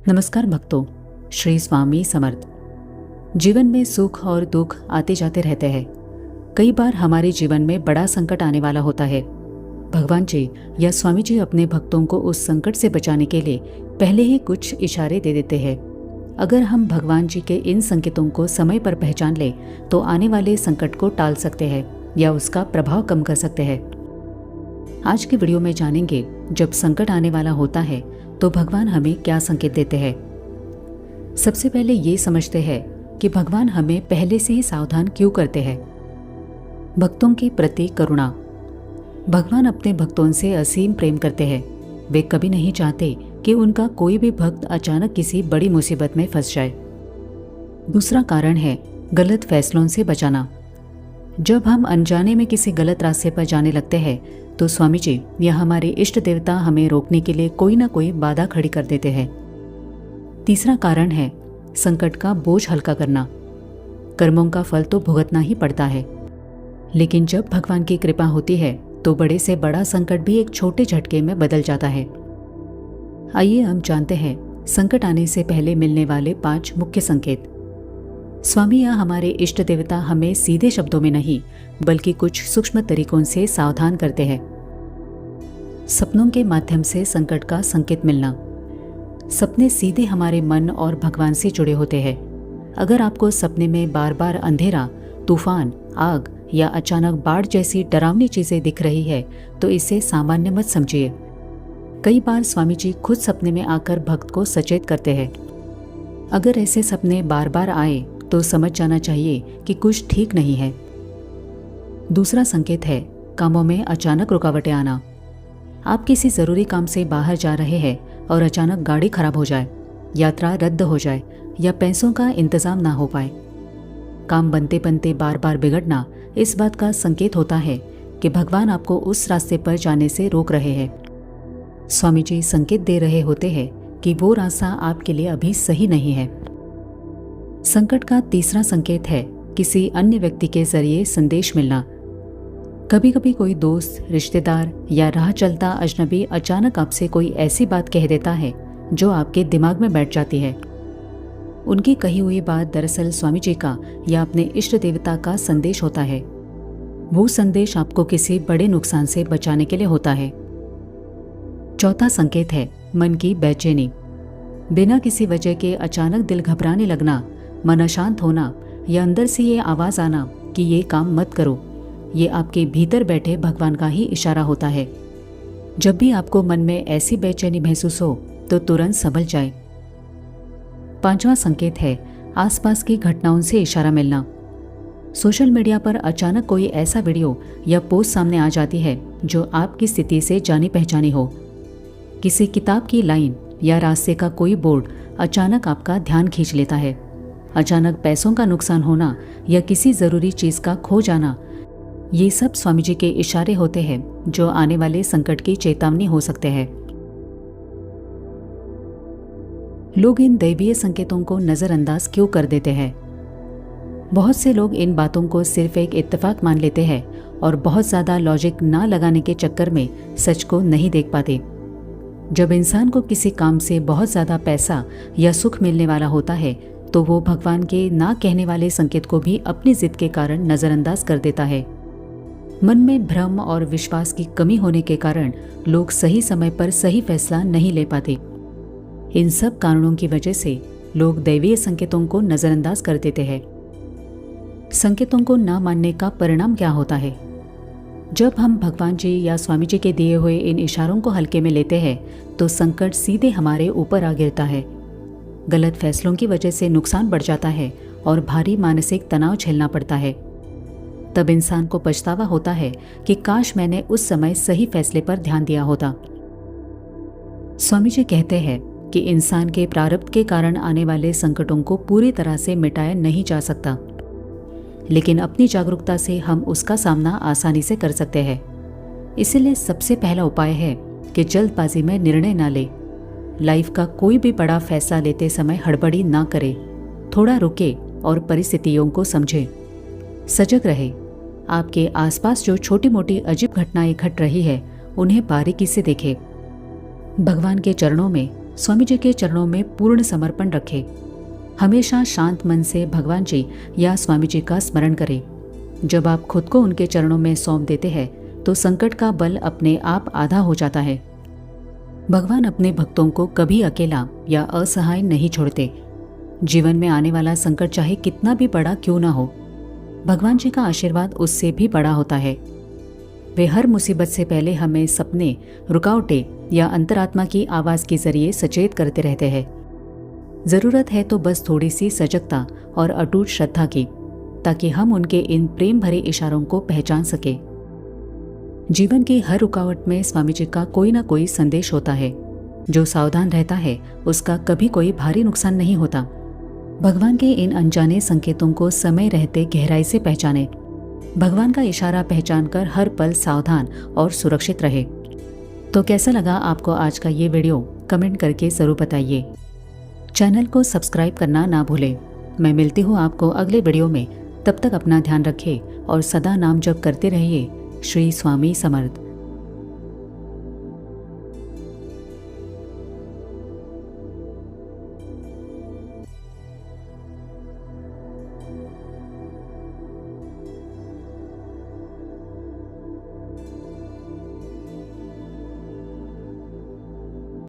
नमस्कार भक्तों, श्री स्वामी समर्थ। जीवन में सुख और दुख आते जाते रहते हैं। कई बार हमारे जीवन में बड़ा संकट आने वाला होता है। भगवान जी या स्वामी जी अपने भक्तों को उस संकट से बचाने के लिए पहले ही कुछ इशारे दे देते हैं। अगर हम भगवान जी के इन संकेतों को समय पर पहचान लें तो आने वाले संकट को टाल सकते हैं या उसका प्रभाव कम कर सकते हैं। आज के वीडियो में जानेंगे, जब संकट आने वाला होता है तो भगवान हमें क्या संकेत देते हैं। सबसे पहले ये समझते हैं कि भगवान हमें पहले से ही सावधान क्यों करते हैं। भक्तों के प्रति करुणा। भगवान अपने भक्तों से असीम प्रेम करते हैं। वे कभी नहीं चाहते कि उनका कोई भी भक्त अचानक किसी बड़ी मुसीबत में फंस जाए। दूसरा कारण है गलत फैसलों से बचाना। जब हम अनजाने में किसी गलत रास्ते पर जाने लगते हैं तो स्वामी जी या हमारे इष्ट देवता हमें रोकने के लिए कोई ना कोई बाधा खड़ी कर देते हैं। तीसरा कारण है संकट का बोझ हल्का करना। कर्मों का फल तो भुगतना ही पड़ता है, लेकिन जब भगवान की कृपा होती है तो बड़े से बड़ा संकट भी एक छोटे झटके में बदल जाता है। आइए हम जानते हैं संकट आने से पहले मिलने वाले 5 मुख्य संकेत। स्वामी या हमारे इष्ट देवता हमें सीधे शब्दों में नहीं बल्कि कुछ सूक्ष्म तरीकों से सावधान करते हैं। सपनों के माध्यम से संकट का संकेत मिलना। सपने सीधे हमारे मन और भगवान से जुड़े होते हैं। अगर आपको सपने में बार बार अंधेरा, तूफान, आग या अचानक बाढ़ जैसी डरावनी चीजें दिख रही है तो इसे सामान्य मत समझिए। कई बार स्वामी जी खुद सपने में आकर भक्त को सचेत करते हैं। अगर ऐसे सपने बार बार आए तो समझ जाना चाहिए कि कुछ ठीक नहीं है। दूसरा संकेत है कामों में अचानक रुकावटें आना। आप किसी जरूरी काम से बाहर जा रहे हैं और अचानक गाड़ी खराब हो जाए, यात्रा रद्द हो जाए या पैसों का इंतजाम ना हो पाए। काम बनते बनते बार बार बिगड़ना इस बात का संकेत होता है कि भगवान आपको उस रास्ते पर जाने से रोक रहे हैं। स्वामी जी संकेत दे रहे होते हैं कि वो रास्ता आपके लिए अभी सही नहीं है। संकट का तीसरा संकेत है किसी अन्य व्यक्ति के जरिए संदेश मिलना। कभी कभी कोई दोस्त, रिश्तेदार या राह चलता अजनबी अचानक आपसे कोई ऐसी बात कह देता है जो आपके दिमाग में बैठ जाती है। उनकी कही हुई बात दरअसल स्वामी जी का या अपने इष्ट देवता का संदेश होता है। वो संदेश आपको किसी बड़े नुकसान से बचाने के लिए होता है। चौथा संकेत है मन की बेचैनी। बिना किसी वजह के अचानक दिल घबराने लगना, मन अशांत होना या अंदर से ये आवाज आना कि ये काम मत करो, ये आपके भीतर बैठे भगवान का ही इशारा होता है। जब भी आपको मन में ऐसी बेचैनी महसूस हो तो तुरंत संभल जाए। पांचवा संकेत है आसपास की घटनाओं से इशारा मिलना। सोशल मीडिया पर अचानक कोई ऐसा वीडियो या पोस्ट सामने आ जाती है जो आपकी स्थिति से जानी पहचानी हो। किसी किताब की लाइन या रास्ते का कोई बोर्ड अचानक आपका ध्यान खींच लेता है। अचानक पैसों का नुकसान होना या किसी जरूरी चीज का खो जाना, ये सब स्वामी जी के इशारे होते हैं जो आने वाले संकट की चेतावनी हो सकते हैं। लोग इन दैवीय संकेतों को नजरअंदाज क्यों कर देते हैं? बहुत से लोग इन बातों को सिर्फ एक इत्तेफाक मान लेते हैं और बहुत ज्यादा लॉजिक ना लगाने के चक्कर में सच को नहीं देख पाते। जब इंसान को किसी काम से बहुत ज्यादा पैसा या सुख मिलने वाला होता है तो वो भगवान के ना कहने वाले संकेत को भी अपनी जिद के कारण नजरअंदाज कर देता है। मन में भ्रम और विश्वास की कमी होने के कारण लोग सही समय पर सही फैसला नहीं ले पाते। इन सब कारणों की वजह से लोग दैवीय संकेतों को नजरअंदाज कर देते हैं। संकेतों को ना मानने का परिणाम क्या होता है? जब हम भगवान जी या स्वामी जी के दिए हुए इन इशारों को हल्के में लेते हैं तो संकट सीधे हमारे ऊपर आ गिरता है। गलत फैसलों की वजह से नुकसान बढ़ जाता है और भारी मानसिक तनाव झेलना पड़ता है। तब इंसान को पछतावा होता है कि काश मैंने उस समय सही फैसले पर ध्यान दिया होता। स्वामी जी कहते हैं कि इंसान के प्रारब्ध के कारण आने वाले संकटों को पूरी तरह से मिटाया नहीं जा सकता, लेकिन अपनी जागरूकता से हम उसका सामना आसानी से कर सकते हैं। इसीलिए सबसे पहला उपाय है कि जल्दबाजी में निर्णय ना ले। लाइफ का कोई भी बड़ा फैसला लेते समय हड़बड़ी ना करे। थोड़ा रुके और परिस्थितियों को समझे। सजग रहे। आपके आसपास जो छोटी मोटी अजीब घटनाएं घट रही है उन्हें बारीकी से देखें। भगवान के चरणों में स्वामी जी के चरणों में पूर्ण समर्पण रखें। हमेशा शांत मन से भगवान जी या स्वामी जी का स्मरण करें। जब आप खुद को उनके चरणों में सौंप देते हैं तो संकट का बल अपने आप आधा हो जाता है। भगवान अपने भक्तों को कभी अकेला या असहाय नहीं छोड़ते। जीवन में आने वाला संकट चाहे कितना भी बड़ा क्यों ना हो, भगवान जी का आशीर्वाद उससे भी बड़ा होता है। वे हर मुसीबत से पहले हमें सपने, रुकावटें या अंतरात्मा की आवाज़ के जरिए सचेत करते रहते हैं। ज़रूरत है तो बस थोड़ी सी सजगता और अटूट श्रद्धा की, ताकि हम उनके इन प्रेम भरे इशारों को पहचान सके। जीवन की हर रुकावट में स्वामी जी का कोई ना कोई संदेश होता है। जो सावधान रहता है उसका कभी कोई भारी नुकसान नहीं होता। भगवान के इन अनजाने संकेतों को समय रहते गहराई से पहचाने। भगवान का इशारा पहचान कर हर पल सावधान और सुरक्षित रहे। तो कैसा लगा आपको आज का ये वीडियो, कमेंट करके ज़रूर बताइए। चैनल को सब्सक्राइब करना ना भूलें। मैं मिलती हूँ आपको अगले वीडियो में। तब तक अपना ध्यान रखें और सदा नाम जप करते रहिए। श्री स्वामी समर्थ।